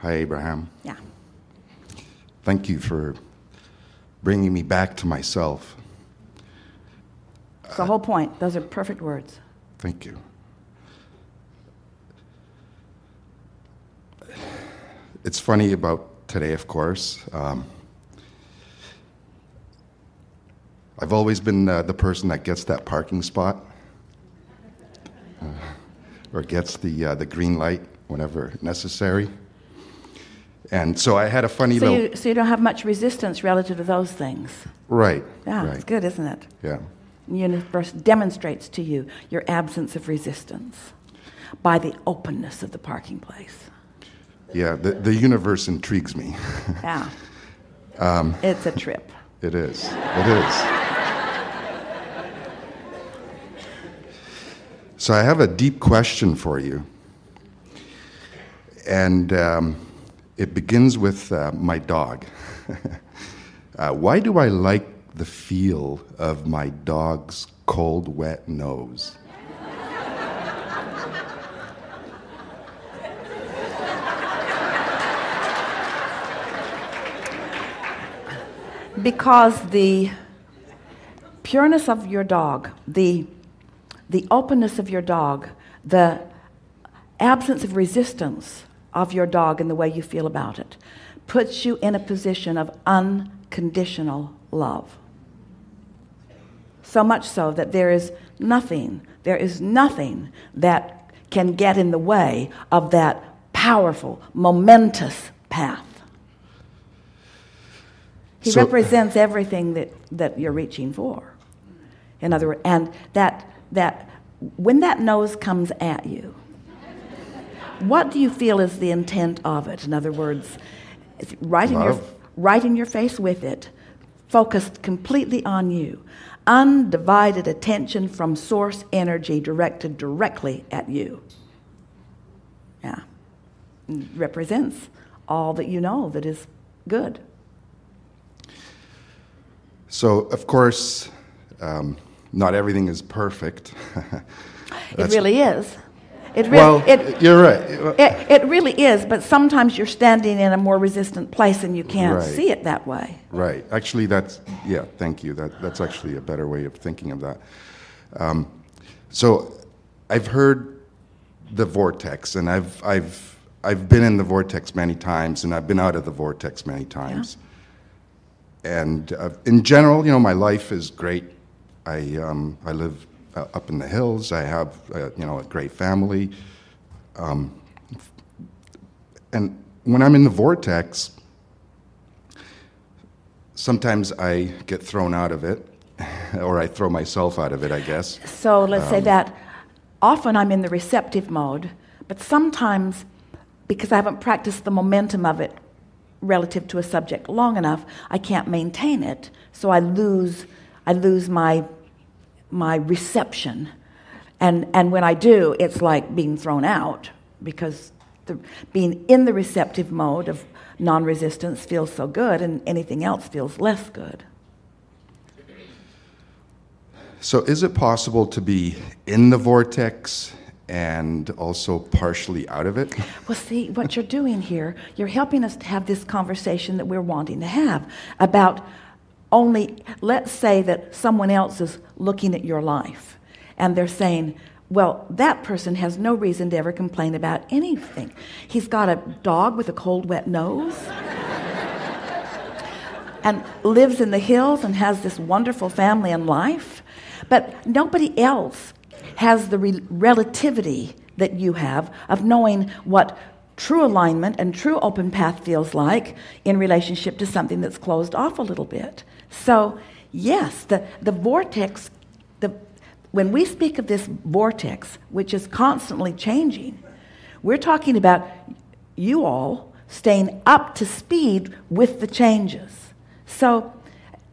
Hi, Abraham. Yeah. Thank you for bringing me back to myself. It's the whole point. Those are perfect words. Thank you. It's funny about today, of course. I've always been the person that gets that parking spot or gets the green light whenever necessary. And so I had a funny little... So you don't have much resistance relative to those things. Right. Yeah, right. It's good, isn't it? Yeah. The universe demonstrates to you your absence of resistance by the openness of the parking place. Yeah, the universe intrigues me. Yeah. It's a trip. It is. It is. So I have a deep question for you. And it begins with my dog. Why do I like the feel of my dog's cold, wet nose? Because the pureness of your dog, the openness of your dog, the absence of resistance of your dog in the way you feel about it, puts you in a position of unconditional love. So much so that there is nothing that can get in the way of that powerful, momentous path. He represents everything that you're reaching for. In other words, and that when that nose comes at you, what do you feel is the intent of it? In other words, it's right in your face with it, focused completely on you, undivided attention from source energy directed directly at you. Yeah, it represents all that you know that is good. So, of course, not everything is perfect. It really is. You're right. It really is, but sometimes you're standing in a more resistant place and you can't see it that way. Right. Actually, thank you. That's actually a better way of thinking of that. So I've heard the vortex, and I've been in the vortex many times, and I've been out of the vortex many times. Yeah. And in general, my life is great. I live up in the hills. I have, a great family. And when I'm in the vortex, sometimes I get thrown out of it, or I throw myself out of it, I guess. So let's say that often I'm in the receptive mode, but sometimes, because I haven't practiced the momentum of it relative to a subject long enough, I can't maintain it, so I lose my reception, and when I do, it's like being thrown out, because being in the receptive mode of non-resistance feels so good, and anything else feels less good. So is it possible to be in the vortex and also partially out of it? Well, see, what you're doing here, you're helping us to have this conversation that we're wanting to have about only, let's say that someone else is looking at your life and they're saying, well, that person has no reason to ever complain about anything. He's got a dog with a cold, wet nose and lives in the hills and has this wonderful family and life, but nobody else has the relativity that you have of knowing what true alignment and true open path feels like in relationship to something that's closed off a little bit. So, yes, the vortex, when we speak of this vortex, which is constantly changing, we're talking about you all staying up to speed with the changes. So,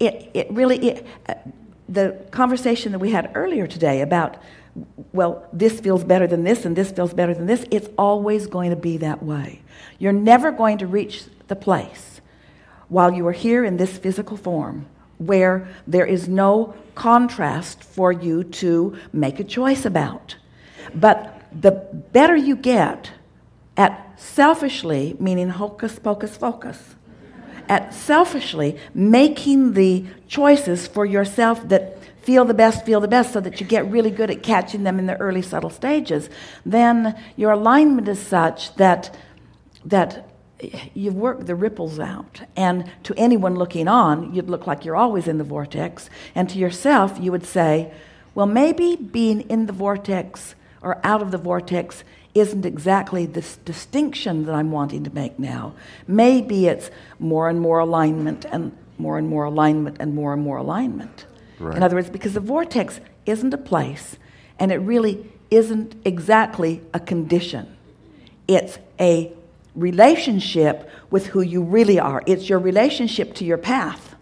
the conversation that we had earlier today about, well, this feels better than this and this feels better than this, it's always going to be that way. You're never going to reach the place while you are here in this physical form where there is no contrast for you to make a choice about. But the better you get at selfishly, meaning hocus pocus focus, at selfishly making the choices for yourself that feel the best so that you get really good at catching them in the early subtle stages, then your alignment is such that you've worked the ripples out. And to anyone looking on, you'd look like you're always in the vortex. And to yourself, you would say, well, maybe being in the vortex or out of the vortex isn't exactly this distinction that I'm wanting to make now. Maybe it's more and more alignment and more and more alignment and more and more alignment. Right. In other words, because the vortex isn't a place, and it really isn't exactly a condition. It's a relationship with who you really are. It's your relationship to your path.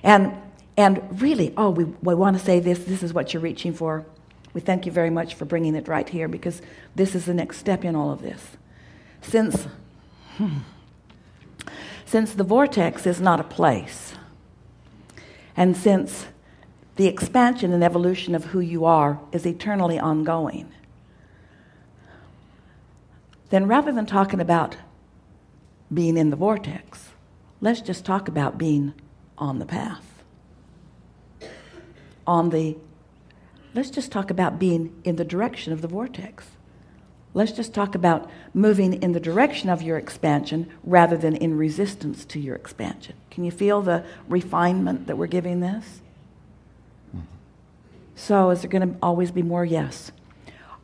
And really, we want to say this is what you're reaching for. We thank you very much for bringing it right here, because this is the next step in all of this. Since the vortex is not a place, and since the expansion and evolution of who you are is eternally ongoing, then rather than talking about being in the vortex, let's just talk about being on the path. Let's just talk about being in the direction of the vortex. Let's just talk about moving in the direction of your expansion rather than in resistance to your expansion. Can you feel the refinement that we're giving this? So is there going to always be more? Yes.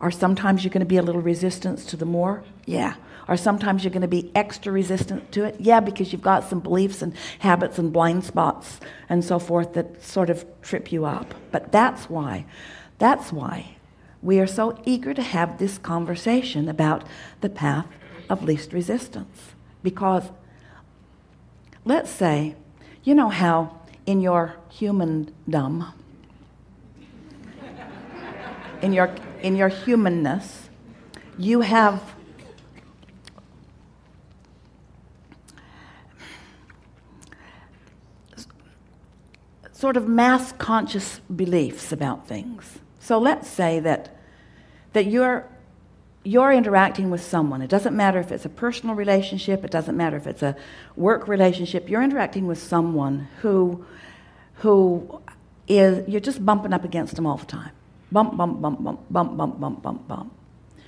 Or sometimes you're going to be a little resistance to the more? Yeah. Or sometimes you're going to be extra resistant to it? Yeah, because you've got some beliefs and habits and blind spots and so forth that sort of trip you up. But that's why we are so eager to have this conversation about the path of least resistance. Because let's say, you know how in your humandom, in your humanness, you have sort of mass conscious beliefs about things. So let's say that you're interacting with someone. It doesn't matter if it's a personal relationship, it doesn't matter if it's a work relationship. You're interacting with someone who is, you're just bumping up against them all the time. Bump, bump, bump, bump, bump, bump, bump, bump, bump.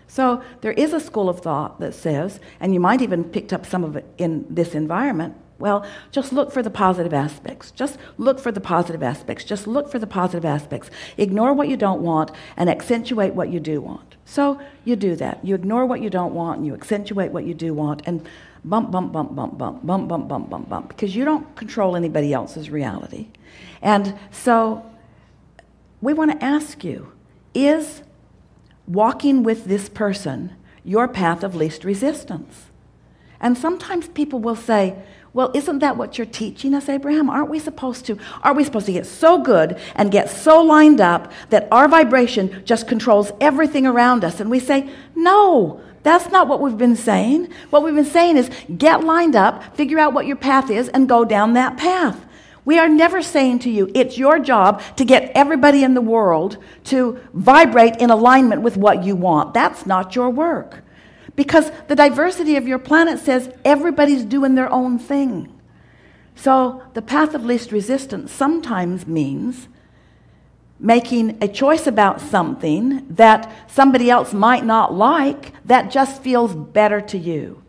So there is a school of thought that says, and you might even picked up some of it in this environment, well, just look for the positive aspects. Just look for the positive aspects. Just look for the positive aspects. Ignore what you don't want and accentuate what you do want. So you do that. You ignore what you don't want and you accentuate what you do want, and bump, bump, bump, bump, bump, bump, bump, bump, bump, bump, because you don't control anybody else's reality. And so we want to ask you, is walking with this person your path of least resistance? And sometimes people will say, well, isn't that what you're teaching us, Abraham? Aren't we supposed to get so good and get so lined up that our vibration just controls everything around us? And we say, no, that's not what we've been saying. What we've been saying is get lined up, figure out what your path is, and go down that path. We are never saying to you, it's your job to get everybody in the world to vibrate in alignment with what you want. That's not your work. Because the diversity of your planet says everybody's doing their own thing. So the path of least resistance sometimes means making a choice about something that somebody else might not like that just feels better to you.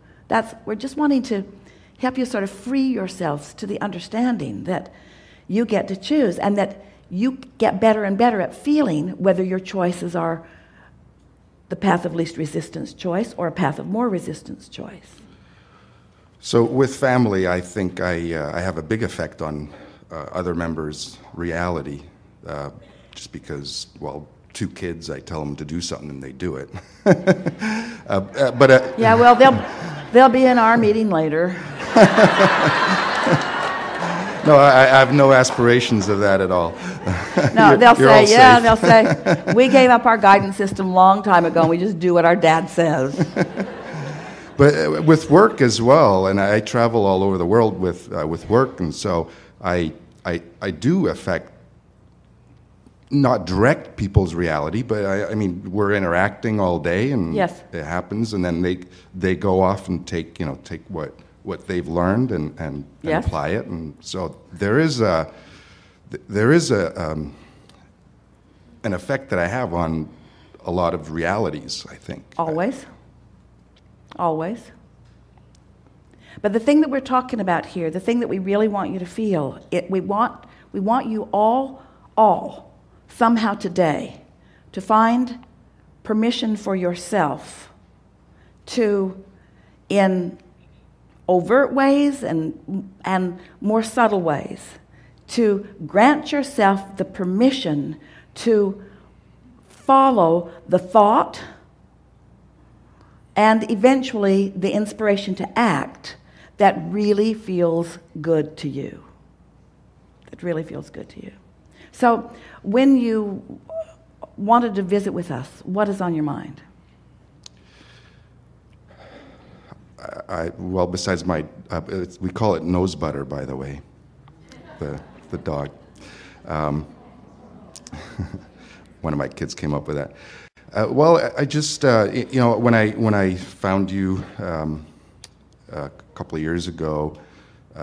We're just wanting to help you sort of free yourselves to the understanding that you get to choose and that you get better and better at feeling whether your choices are the path of least resistance choice or a path of more resistance choice. So with family, I think I have a big effect on other members' reality, just because, well, 2 kids, I tell them to do something and they do it. Yeah, well, they'll be in our meeting later. No, I have no aspirations of that at all. No, they'll say, we gave up our guidance system a long time ago, and we just do what our dad says. But with work as well, and I travel all over the world with work, and so I do affect not direct people's reality, but I mean, we're interacting all day, and Yes. it happens, and then they go off and take what they've learned and Yes. apply it, and so there is an effect that I have on a lot of realities, I think. Always. Always. But the thing that we're talking about here, the thing that we really want you to feel, we want you all, somehow today, to find permission for yourself to, in overt ways and more subtle ways, to grant yourself the permission to follow the thought and eventually the inspiration to act that really feels good to you. That really feels good to you. So when you wanted to visit with us, what is on your mind? Well, besides we call it nose butter, by the way, the dog. One of my kids came up with that. Well, I just, when I found you a couple of years ago,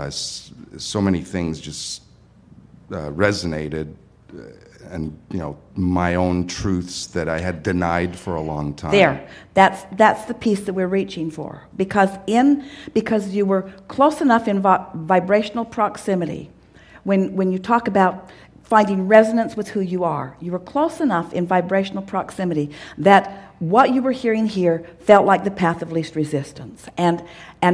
so many things just resonated, and my own truths that I had denied for a long time. There, that's the piece that we're reaching for, because you were close enough in vibrational proximity. When you talk about finding resonance with who you were close enough in vibrational proximity that what you were hearing here felt like the path of least resistance. And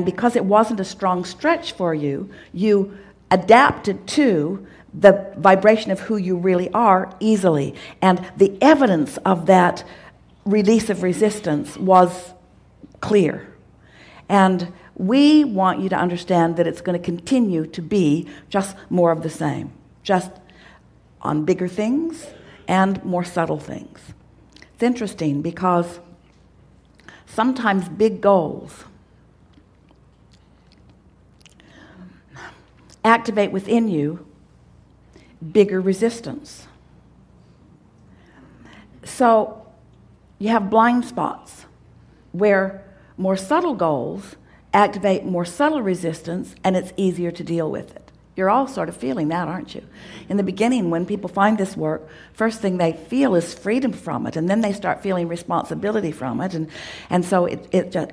because it wasn't a strong stretch for you, you adapted to the vibration of who you really are easily. And the evidence of that release of resistance was clear. And we want you to understand that it's going to continue to be just more of the same, just on bigger things and more subtle things. It's interesting because sometimes big goals activate within you bigger resistance. So you have blind spots where more subtle goals activate more subtle resistance, and it's easier to deal with it. You're all sort of feeling that, aren't you? In the beginning, when people find this work, first thing they feel is freedom from it, and then they start feeling responsibility from it. And so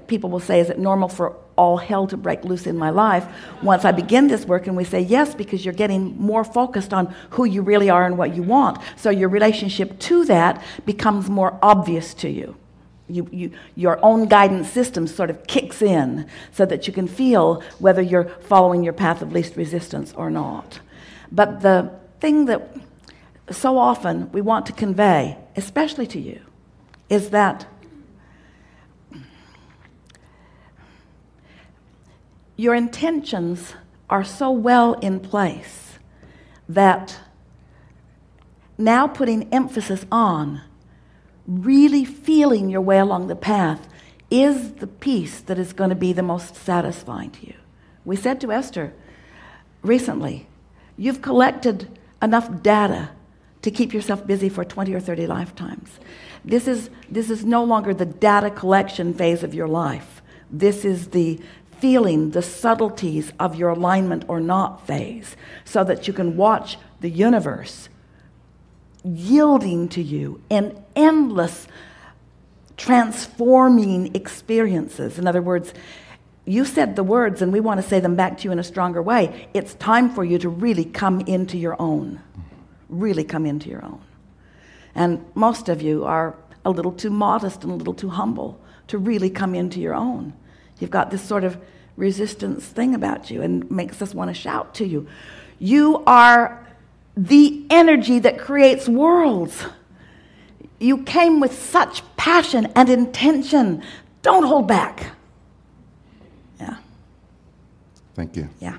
people will say, is it normal for all hell to break loose in my life once I begin this work? And we say, yes, because you're getting more focused on who you really are and what you want. So your relationship to that becomes more obvious to you. Your own guidance system sort of kicks in so that you can feel whether you're following your path of least resistance or not. But the thing that so often we want to convey, especially to you, is that your intentions are so well in place that now putting emphasis on really feeling your way along the path is the piece that is going to be the most satisfying to you. We said to Esther recently, you've collected enough data to keep yourself busy for 20 or 30 lifetimes. This is no longer the data collection phase of your life. This is the feeling the subtleties of your alignment or not phase, so that you can watch the universe yielding to you in endless transforming experiences. In other words, you said the words and we want to say them back to you in a stronger way. It's time for you to really come into your own. Really come into your own. And most of you are a little too modest and a little too humble to really come into your own. You've got this sort of resistance thing about you and makes us want to shout to you. You are the energy that creates worlds. You came with such passion and intention. Don't hold back. Yeah. Thank you. Yeah.